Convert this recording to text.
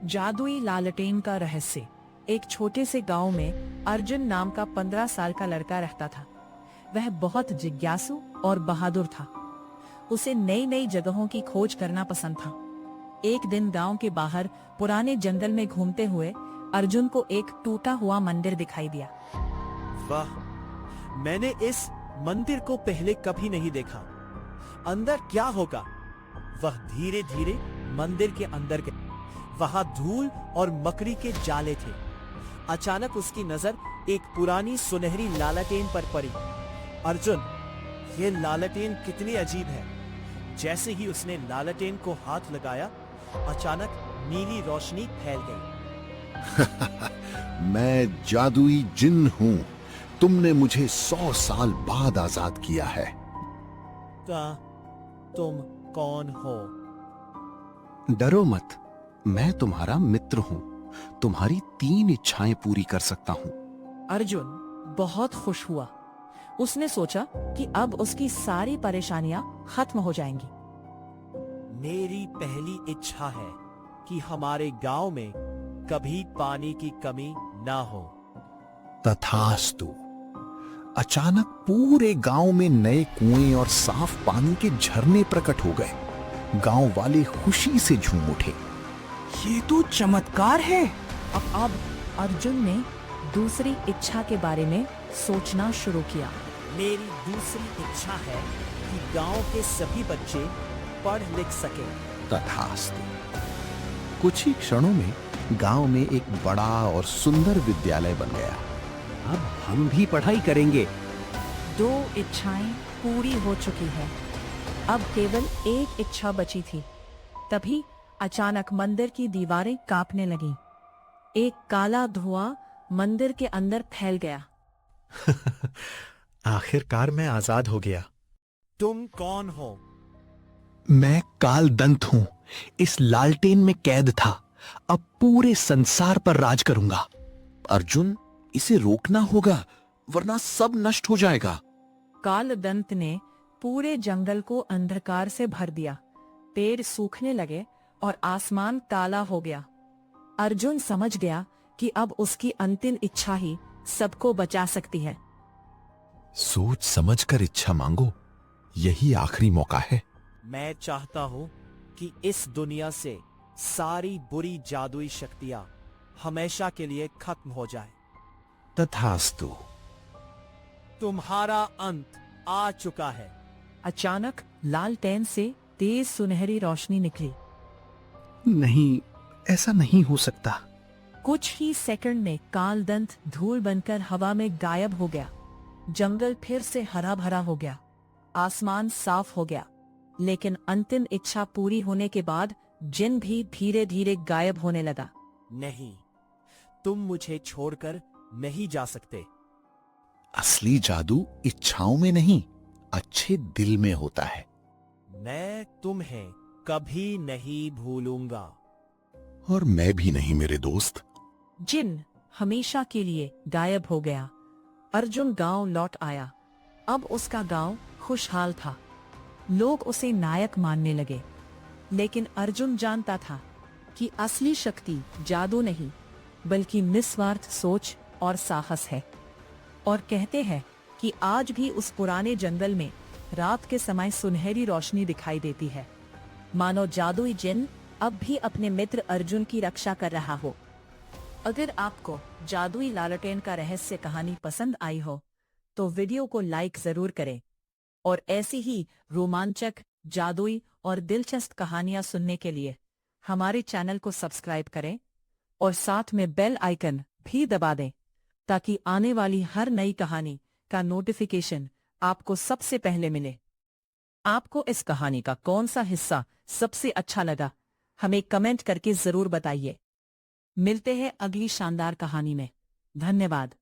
जादुई लालटेन का रहस्य। एक छोटे से गांव में अर्जुन नाम का 15 साल का लड़का रहता था। वह बहुत जिज्ञासु और बहादुर था। उसे नई नई जगहों की खोज करना पसंद था। एक दिन गांव के बाहर पुराने जंगल में घूमते हुए अर्जुन को एक टूटा हुआ मंदिर दिखाई दिया। वाह, मैंने इस मंदिर को पहले कभी नहीं देखा। अंदर क्या होगा? वह धीरे धीरे मंदिर के अंदर गया। वहां धूल और मकड़ी के जाले थे। अचानक उसकी नजर एक पुरानी सुनहरी लालटेन पर पड़ी। अर्जुन, ये लालटेन कितनी अजीब है। जैसे ही उसने लालटेन को हाथ लगाया, अचानक नीली रोशनी फैल गई। मैं जादुई जिन हूं। तुमने मुझे 100 साल बाद आजाद किया है। तुम कौन हो? डरो मत, मैं तुम्हारा मित्र हूं। तुम्हारी 3 इच्छाएं पूरी कर सकता हूं। अर्जुन बहुत खुश हुआ। उसने सोचा कि अब उसकी सारी परेशानियां खत्म हो जाएंगी। मेरी पहली इच्छा है कि हमारे गांव में कभी पानी की कमी ना हो। तथास्तु। अचानक पूरे गांव में नए कुएं और साफ पानी के झरने प्रकट हो गए। गांव वाले खुशी से झूम उठे। ये तो चमत्कार है। अब अर्जुन ने दूसरी इच्छा के बारे में सोचना शुरू किया। मेरी दूसरी इच्छा है कि गांव के सभी बच्चे पढ़ लिख सकें। तथास्तु। कुछ ही क्षणों में गांव में एक बड़ा और सुंदर विद्यालय बन गया। अब हम भी पढ़ाई करेंगे। 2 इच्छाएं पूरी हो चुकी है। अब केवल एक इच्छा बची थी। तभी अचानक मंदिर की दीवारें कांपने लगीं। एक काला धुआं मंदिर के अंदर फैल गया। आखिरकार मैं आजाद हो गया। तुम कौन हो? मैं काल दंत हूं। इस लालटेन में कैद था। अब पूरे संसार पर राज करूंगा। अर्जुन, इसे रोकना होगा, वरना सब नष्ट हो जाएगा। कालदंत ने पूरे जंगल को अंधकार से भर दिया। पेड़ सूखने लगे और आसमान काला हो गया। अर्जुन समझ गया कि अब उसकी अंतिम इच्छा ही सबको बचा सकती है। सोच समझकर इच्छा मांगो, यही आखिरी मौका है। मैं चाहता हूं कि इस दुनिया से सारी बुरी जादुई शक्तियां हमेशा के लिए खत्म हो जाए। तथास्तु। तुम्हारा अंत आ चुका है। अचानक लालटेन से तेज सुनहरी रोशनी निकली। नहीं, ऐसा नहीं हो सकता। कुछ ही सेकंड में कालदंत धूल बनकर हवा में गायब हो गया। जंगल फिर से हरा भरा हो गया। आसमान साफ हो गया। लेकिन अंतिम इच्छा पूरी होने के बाद जिन भी धीरे धीरे गायब होने लगा। नहीं, तुम मुझे छोड़कर नहीं जा सकते। असली जादू इच्छाओं में नहीं, अच्छे दिल में होता है। मैं तुम्हें कभी नहीं भूलूंगा। और मैं भी नहीं मेरे दोस्त। जिन हमेशा के लिए गायब हो गया। अर्जुन गांव लौट आया। अब उसका गांव खुशहाल था। लोग उसे नायक मानने लगे। लेकिन अर्जुन जानता था कि असली शक्ति जादू नहीं, बल्कि निस्वार्थ सोच और साहस है। और कहते हैं कि आज भी उस पुराने जंगल में रात के समय सुनहरी रोशनी दिखाई देती है। मानो जादुई जिन अब भी अपने मित्र अर्जुन की रक्षा कर रहा हो। अगर आपको जादुई लालटेन का रहस्य कहानी पसंद आई हो, तो वीडियो को लाइक जरूर करें। और ऐसी ही रोमांचक, जादुई और दिलचस्प कहानियां सुनने के लिए हमारे चैनल को सब्सक्राइब करें और साथ में बेल आइकन भी दबा दें, ताकि आने वाली हर नई कहानी का नोटिफिकेशन आपको सबसे पहले मिले। आपको इस कहानी का कौन सा हिस्सा सबसे अच्छा लगा, हमें कमेंट करके जरूर बताइए। मिलते हैं अगली शानदार कहानी में। धन्यवाद।